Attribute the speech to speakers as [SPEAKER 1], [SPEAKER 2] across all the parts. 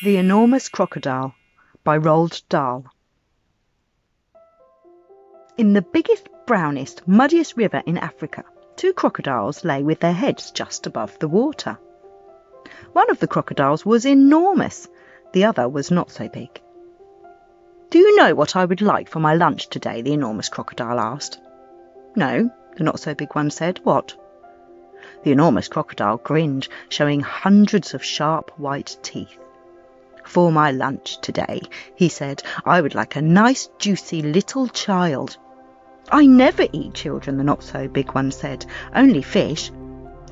[SPEAKER 1] The Enormous Crocodile by Roald Dahl. In the biggest, brownest, muddiest river in Africa, two crocodiles lay with their heads just above the water. One of the crocodiles was enormous, the other was not so big. "Do you know what I would like for my lunch today?" the enormous crocodile asked. "No," the not-so-big one said. "What?" The enormous crocodile grinned, showing hundreds of sharp white teeth. "For my lunch today," he said, "I would like a nice, juicy little child." "I never eat children," the not-so-big one said. "Only fish."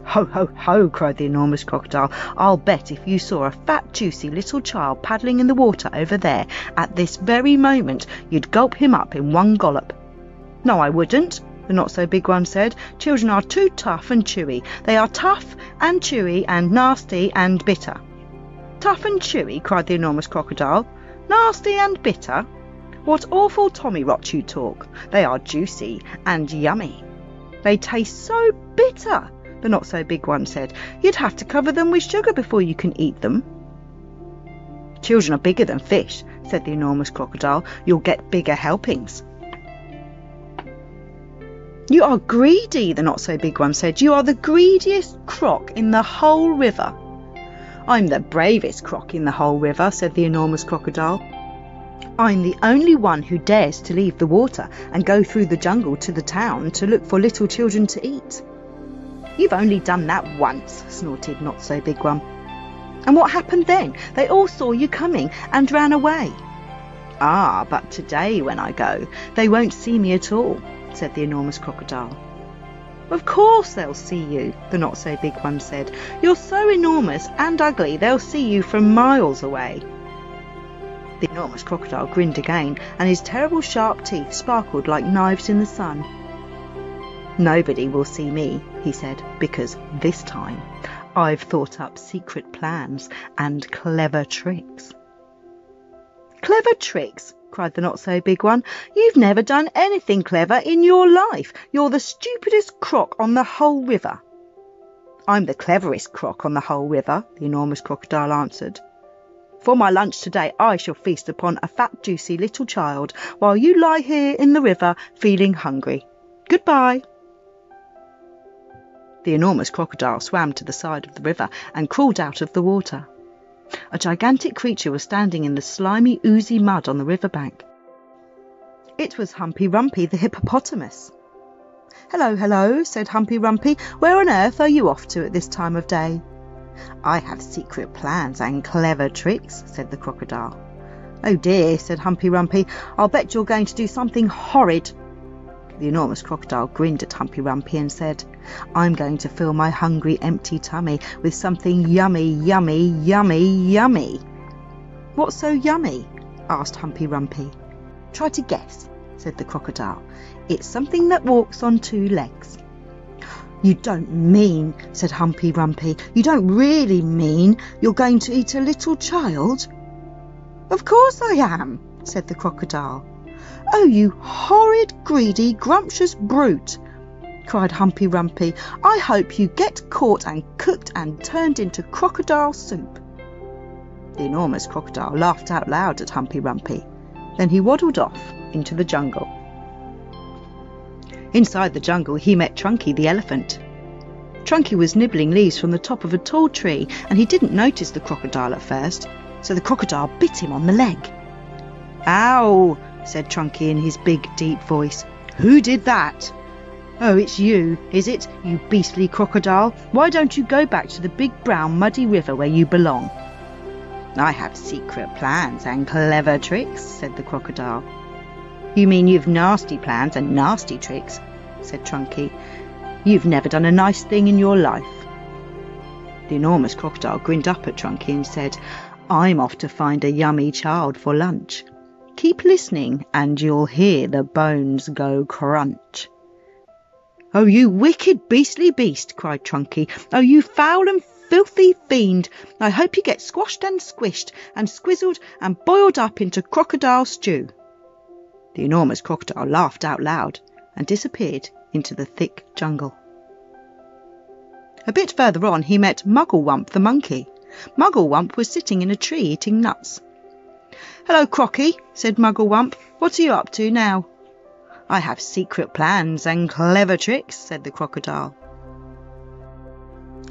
[SPEAKER 1] "Ho, ho, ho," cried the enormous crocodile. "I'll bet if you saw a fat, juicy little child paddling in the water over there at this very moment, you'd gulp him up in one gollop." "No, I wouldn't," the not-so-big one said. "Children are too tough and chewy. They are tough and chewy and nasty and bitter." "Tough and chewy?" cried the enormous crocodile. "Nasty and bitter? What awful tommy-rot you talk. They are juicy and yummy." "They taste so bitter," the not-so-big one said. "You'd have to cover them with sugar before you can eat them." "Children are bigger than fish," said the enormous crocodile. "You'll get bigger helpings." "You are greedy," the not-so-big one said. "You are the greediest croc in the whole river." "I'm the bravest croc in the whole river," said the enormous crocodile. "I'm the only one who dares to leave the water and go through the jungle to the town to look for little children to eat." "You've only done that once," snorted Not-so-big One. "And what happened then? They all saw you coming and ran away." "Ah, but today when I go, they won't see me at all," said the enormous crocodile. "Of course they'll see you," the not-so-big one said. "You're so enormous and ugly they'll see you from miles away." The enormous crocodile grinned again, and his terrible sharp teeth sparkled like knives in the sun. "Nobody will see me," he said, "because this time I've thought up secret plans and clever tricks." "Clever tricks?" cried the not-so-big one. "You've never done anything clever in your life. You're the stupidest croc on the whole river." "I'm the cleverest croc on the whole river," the enormous crocodile answered. "For my lunch today I shall feast upon a fat, juicy little child, while you lie here in the river feeling hungry. Goodbye." The enormous crocodile swam to the side of the river and crawled out of the water. A gigantic creature was standing in the slimy, oozy mud on the riverbank. It was Humpy Rumpy the hippopotamus. "Hello, hello," said Humpy Rumpy. "Where on earth are you off to at this time of day?" "I have secret plans and clever tricks," said the crocodile. "Oh dear," said Humpy Rumpy. "I'll bet you're going to do something horrid." The enormous crocodile grinned at Humpy Rumpy and said, "I'm going to fill my hungry, empty tummy with something yummy, yummy, yummy, yummy." "What's so yummy?" asked Humpy Rumpy. "Try to guess," said the crocodile. "It's something that walks on two legs." "You don't mean," said Humpy Rumpy, "you don't really mean you're going to eat a little child?" "Of course I am," said the crocodile. "Oh, you horrid, greedy, grumptious brute," cried Humpy Rumpy. "I hope you get caught and cooked and turned into crocodile soup." The enormous crocodile laughed out loud at Humpy Rumpy. Then he waddled off into the jungle. Inside the jungle he met Trunky the elephant. Trunky was nibbling leaves from the top of a tall tree, and he didn't notice the crocodile at first, so the crocodile bit him on the leg. "Ow!" said Trunky in his big, deep voice. "Who did that?" "Oh, it's you, is it, you beastly crocodile? Why don't you go back to the big, brown, muddy river where you belong?" "I have secret plans and clever tricks," said the crocodile. "You mean you've nasty plans and nasty tricks," said Trunky. "You've never done a nice thing in your life." The enormous crocodile grinned up at Trunky and said, "I'm off to find a yummy child for lunch. Keep listening and you'll hear the bones go crunch." "Oh, you wicked, beastly beast," cried Trunky. "Oh, you foul and filthy fiend. I hope you get squashed and squished and squizzled and boiled up into crocodile stew." The enormous crocodile laughed out loud and disappeared into the thick jungle. A bit further on he met Mugglewump the monkey. Mugglewump was sitting in a tree eating nuts. "Hello, Crocky," said Mugglewump. "What are you up to now?" "I have secret plans and clever tricks," said the crocodile.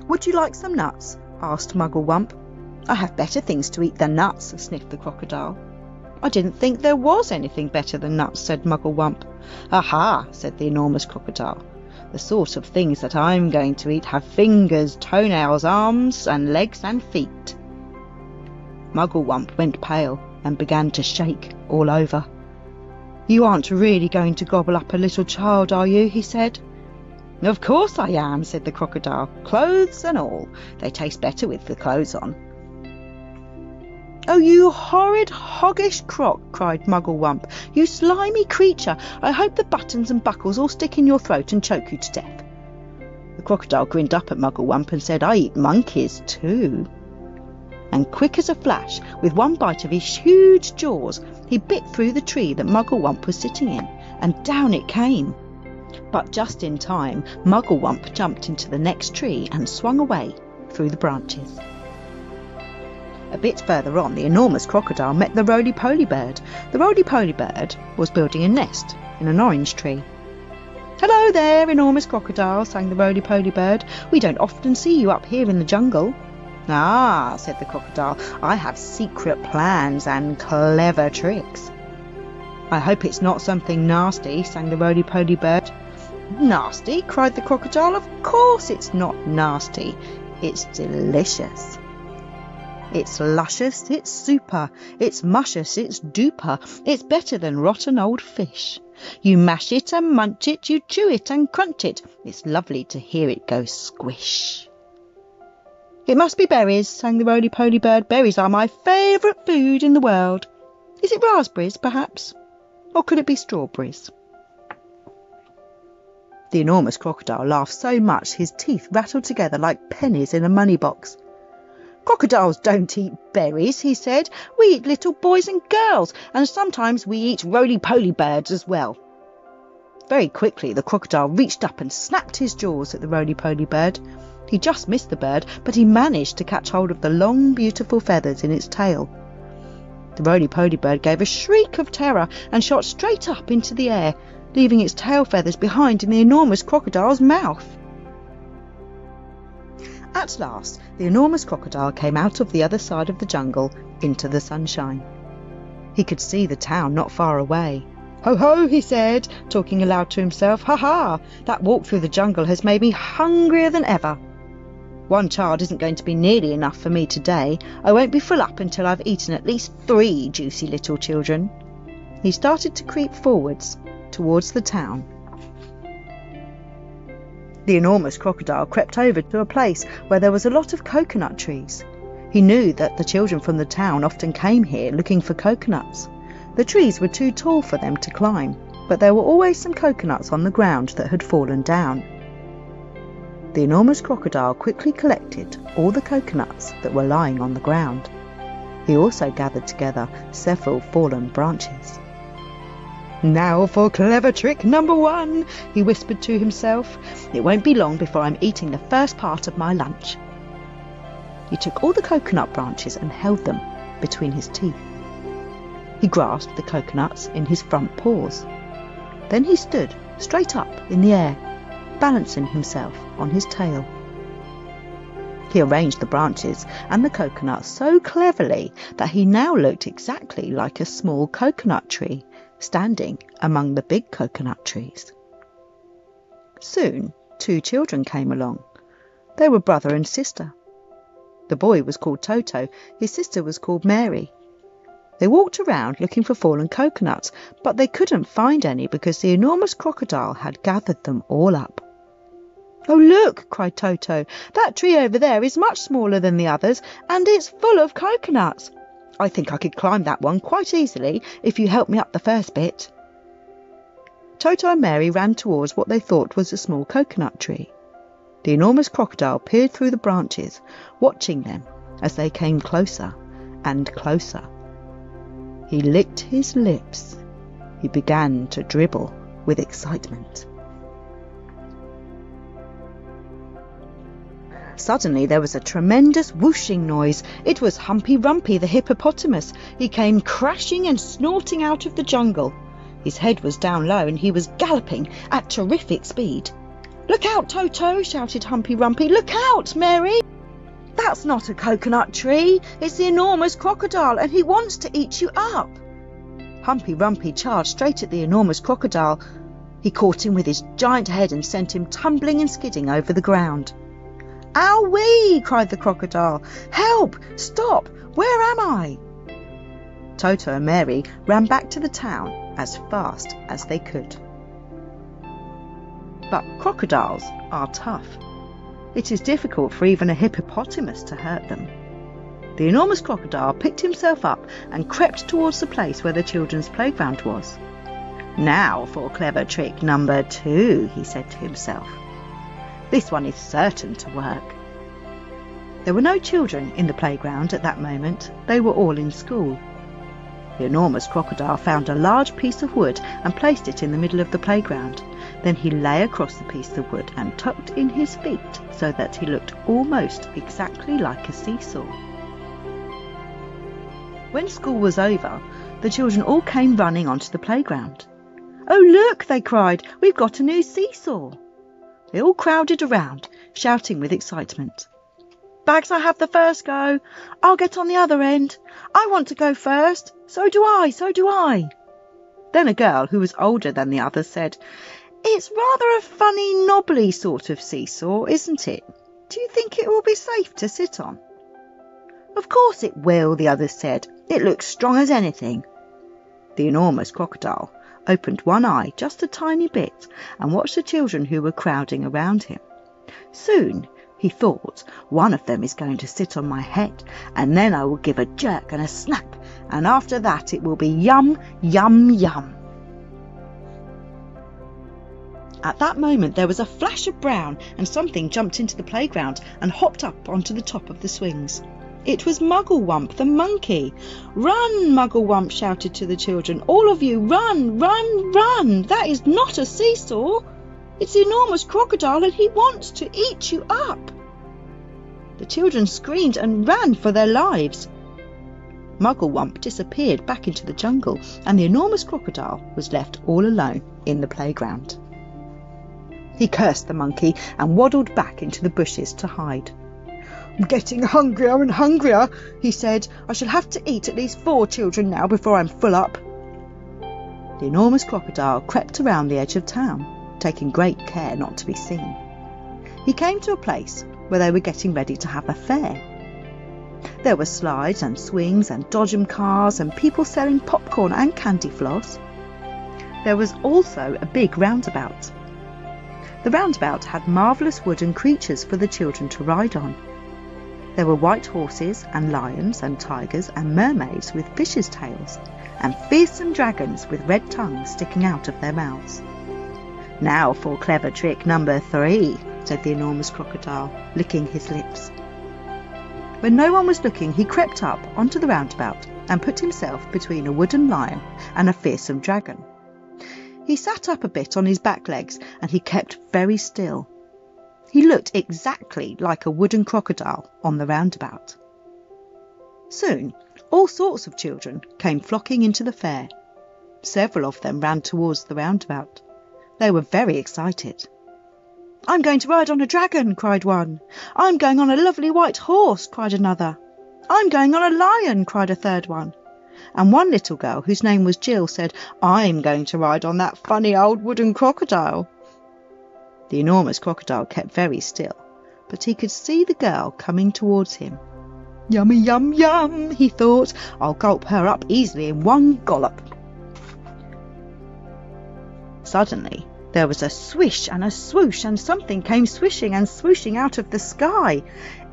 [SPEAKER 1] "Would you like some nuts?" asked Mugglewump. "I have better things to eat than nuts," sniffed the crocodile. "I didn't think there was anything better than nuts," said Mugglewump. "Aha," said the enormous crocodile. "The sort of things that I'm going to eat have fingers, toenails, arms and legs and feet." Mugglewump went pale and began to shake all over. "You aren't really going to gobble up a little child, are you?" he said. "Of course I am," said the crocodile. "Clothes and all. They taste better with the clothes on." "Oh, you horrid, hoggish croc," cried Mugglewump. "You slimy creature. I hope the buttons and buckles all stick in your throat and choke you to death." The crocodile grinned up at Mugglewump and said, "I eat monkeys too." And quick as a flash, with one bite of his huge jaws, he bit through the tree that Mugglewump was sitting in, and down it came. But just in time, Mugglewump jumped into the next tree and swung away through the branches. A bit further on, the enormous crocodile met the roly-poly bird. The roly-poly bird was building a nest in an orange tree. "Hello there, enormous crocodile," sang the roly-poly bird. "We don't often see you up here in the jungle." "Ah," said the crocodile, "I have secret plans and clever tricks." "I hope it's not something nasty," sang the roly-poly bird. "Nasty?" cried the crocodile. "Of course it's not nasty. It's delicious. It's luscious, it's super, it's muscious, it's duper, it's better than rotten old fish. You mash it and munch it, you chew it and crunch it. It's lovely to hear it go squish." "It must be berries," sang the roly-poly bird. "Berries are my favourite food in the world. Is it raspberries, perhaps? Or could it be strawberries?" The enormous crocodile laughed so much his teeth rattled together like pennies in a money box. "Crocodiles don't eat berries," he said. "We eat little boys and girls, and sometimes we eat roly-poly birds as well." Very quickly the crocodile reached up and snapped his jaws at the roly-poly bird. He just missed the bird, but he managed to catch hold of the long, beautiful feathers in its tail. The roly-poly bird gave a shriek of terror and shot straight up into the air, leaving its tail feathers behind in the enormous crocodile's mouth. At last, the enormous crocodile came out of the other side of the jungle into the sunshine. He could see the town not far away. "Ho, ho," he said, talking aloud to himself. "Ha, ha, that walk through the jungle has made me hungrier than ever. One child isn't going to be nearly enough for me today. I won't be full up until I've eaten at least 3 juicy little children." He started to creep forwards towards the town. The enormous crocodile crept over to a place where there was a lot of coconut trees. He knew that the children from the town often came here looking for coconuts. The trees were too tall for them to climb, but there were always some coconuts on the ground that had fallen down. The enormous crocodile quickly collected all the coconuts that were lying on the ground. He also gathered together several fallen branches. "Now for clever trick number 1, he whispered to himself. "It won't be long before I'm eating the first part of my lunch." He took all the coconut branches and held them between his teeth. He grasped the coconuts in his front paws. Then he stood straight up in the air, balancing himself on his tail. He arranged the branches and the coconuts so cleverly that he now looked exactly like a small coconut tree standing among the big coconut trees. Soon 2 children came along. They were brother and sister. The boy was called Toto, his sister was called Mary. They walked around looking for fallen coconuts, but they couldn't find any because the enormous crocodile had gathered them all up. "Oh, look," cried Toto, "that tree over there is much smaller than the others, and it's full of coconuts. I think I could climb that one quite easily if you help me up the first bit." Toto and Mary ran towards what they thought was a small coconut tree. The enormous crocodile peered through the branches, watching them as they came closer and closer. He licked his lips. He began to dribble with excitement. Suddenly there was a tremendous whooshing noise. It was Humpy Rumpy the hippopotamus. He came crashing and snorting out of the jungle. His head was down low and he was galloping at terrific speed. "Look out, Toto!" shouted Humpy Rumpy. "Look out, Mary! That's not a coconut tree. It's the enormous crocodile and he wants to eat you up." Humpy Rumpy charged straight at the enormous crocodile. He caught him with his giant head and sent him tumbling and skidding over the ground. "Ow-wee!" cried the crocodile. "Help! Stop! Where am I?" Toto and Mary ran back to the town as fast as they could. But crocodiles are tough. It is difficult for even a hippopotamus to hurt them. The enormous crocodile picked himself up and crept towards the place where the children's playground was. "Now for clever trick number 2, he said to himself. "This one is certain to work." There were no children in the playground at that moment. They were all in school. The enormous crocodile found a large piece of wood and placed it in the middle of the playground. Then he lay across the piece of wood and tucked in his feet so that he looked almost exactly like a seesaw. When school was over, the children all came running onto the playground. "Oh, look," they cried, "we've got a new seesaw." They all crowded around, shouting with excitement. "Bags, I have the first go. I'll get on the other end. I want to go first. So do I, so do I." Then a girl who was older than the others said, "It's rather a funny, knobbly sort of seesaw, isn't it? Do you think it will be safe to sit on?" "Of course it will," the others said. "It looks strong as anything." The enormous crocodile opened one eye just a tiny bit and watched the children who were crowding around him. "Soon," he thought, "one of them is going to sit on my head, and then I will give a jerk and a snap, and after that it will be yum, yum, yum." At that moment there was a flash of brown and something jumped into the playground and hopped up onto the top of the swings. It was Mugglewump the monkey. "Run!" Mugglewump shouted to the children. "All of you, run, run, run! That is not a seesaw. It's the enormous crocodile and he wants to eat you up." The children screamed and ran for their lives. Mugglewump disappeared back into the jungle and the enormous crocodile was left all alone in the playground. He cursed the monkey and waddled back into the bushes to hide. "I'm getting hungrier and hungrier," he said. "I shall have to eat at least 4 children now before I'm full up." The enormous crocodile crept around the edge of town, taking great care not to be seen. He came to a place where they were getting ready to have a fair. There were slides and swings and dodgem cars and people selling popcorn and candy floss. There was also a big roundabout. The roundabout had marvellous wooden creatures for the children to ride on. There were white horses and lions and tigers and mermaids with fishes' tails and fearsome dragons with red tongues sticking out of their mouths. "Now for clever trick number 3, said the enormous crocodile, licking his lips. When no one was looking, he crept up onto the roundabout and put himself between a wooden lion and a fearsome dragon. He sat up a bit on his back legs and he kept very still. He looked exactly like a wooden crocodile on the roundabout. Soon, all sorts of children came flocking into the fair. Several of them ran towards the roundabout. They were very excited. "I'm going to ride on a dragon," cried one. "I'm going on a lovely white horse," cried another. "I'm going on a lion," cried a third one. And one little girl, whose name was Jill, said, "I'm going to ride on that funny old wooden crocodile." The enormous crocodile kept very still, but he could see the girl coming towards him. "Yummy, yum, yum," he thought. "I'll gulp her up easily in one gollop." Suddenly, there was a swish and a swoosh, and something came swishing and swooshing out of the sky.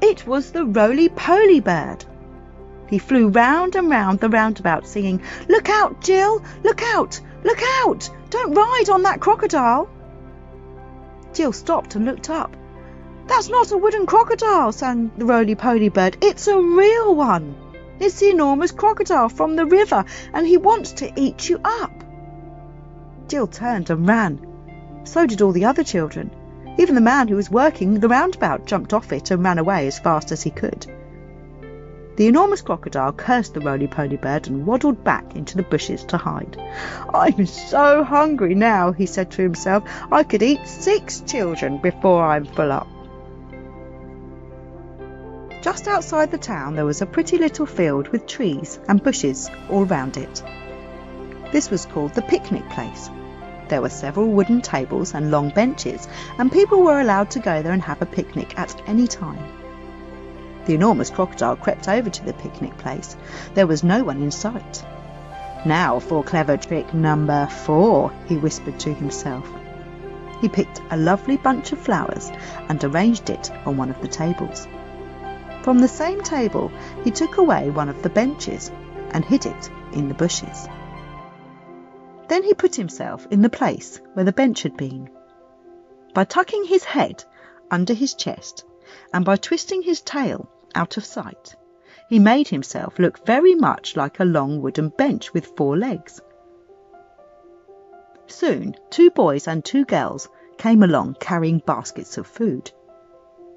[SPEAKER 1] It was the roly-poly bird. He flew round and round the roundabout, singing, "Look out, Jill! Look out! Look out! Don't ride on that crocodile!" Jill stopped and looked up. "That's not a wooden crocodile," sang the roly-poly bird. "It's a real one. It's the enormous crocodile from the river, and he wants to eat you up." Jill turned and ran. So did all the other children. Even the man who was working the roundabout jumped off it and ran away as fast as he could. The enormous crocodile cursed the roly-poly bird and waddled back into the bushes to hide. "I'm so hungry now," he said to himself. "I could eat 6 children before I'm full up." Just outside the town there was a pretty little field with trees and bushes all round it. This was called the picnic place. There were several wooden tables and long benches, and people were allowed to go there and have a picnic at any time. The enormous crocodile crept over to the picnic place. There was no one in sight. "Now for clever trick number 4, he whispered to himself. He picked a lovely bunch of flowers and arranged it on one of the tables. From the same table he took away one of the benches and hid it in the bushes. Then he put himself in the place where the bench had been. By tucking his head under his chest and by twisting his tail out of sight, he made himself look very much like a long wooden bench with 4 legs. Soon 2 boys and 2 girls came along carrying baskets of food.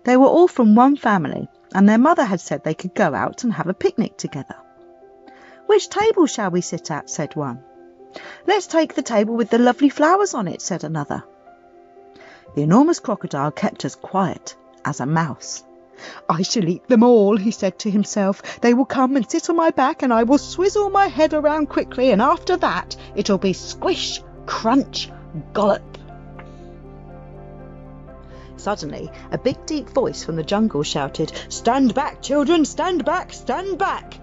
[SPEAKER 1] They were all from one family, and their mother had said they could go out and have a picnic together. "Which table shall we sit at?" said one. "Let's take the table with the lovely flowers on it," said another. The enormous crocodile kept as quiet as a mouse. "I shall eat them all," he said to himself. "They will come and sit on my back, and I will swizzle my head around quickly, and after that it'll be squish, crunch, gollop." Suddenly a big deep voice from the jungle shouted, "Stand back, children, stand back, stand back!"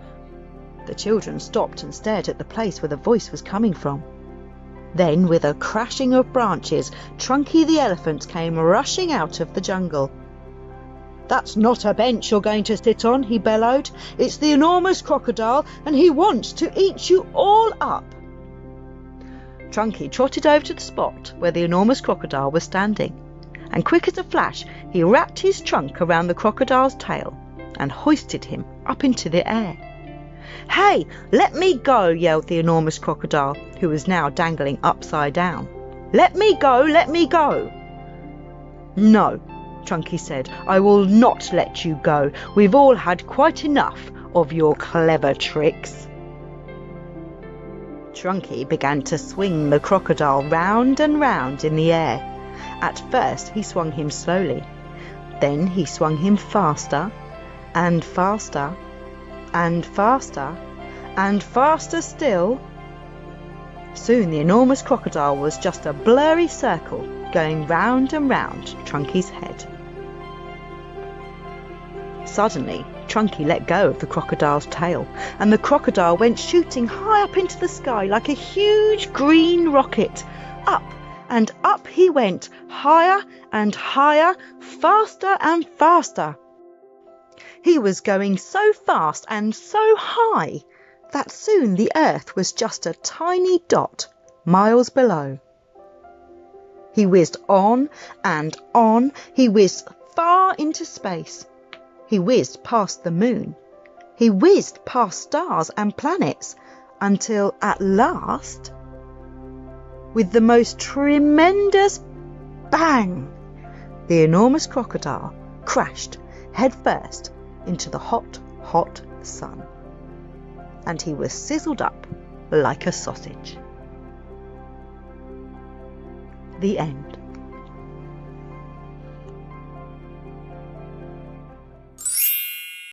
[SPEAKER 1] The children stopped and stared at the place where the voice was coming from. Then, with a crashing of branches, Trunky the elephant came rushing out of the jungle. "That's not a bench you're going to sit on," he bellowed. "It's the enormous crocodile, and he wants to eat you all up." Trunky trotted over to the spot where the enormous crocodile was standing, and quick as a flash he wrapped his trunk around the crocodile's tail and hoisted him up into the air. "Hey, let me go!" yelled the enormous crocodile, who was now dangling upside down. "Let me go! Let me go!" "No," Trunky said, "I will not let you go. We've all had quite enough of your clever tricks." Trunky began to swing the crocodile round and round in the air. At first he swung him slowly. Then he swung him faster and faster and faster and faster still. Soon the enormous crocodile was just a blurry circle going round and round Trunky's head. Suddenly Trunky let go of the crocodile's tail, and the crocodile went shooting high up into the sky like a huge green rocket. Up and up he went, higher and higher, faster and faster. He was going so fast and so high that soon the earth was just a tiny dot miles below. He whizzed on and on. He whizzed far into space. He whizzed past the moon. He whizzed past stars and planets until at last, with the most tremendous bang, the enormous crocodile crashed headfirst into the hot, hot sun, and he was sizzled up like a sausage. The end.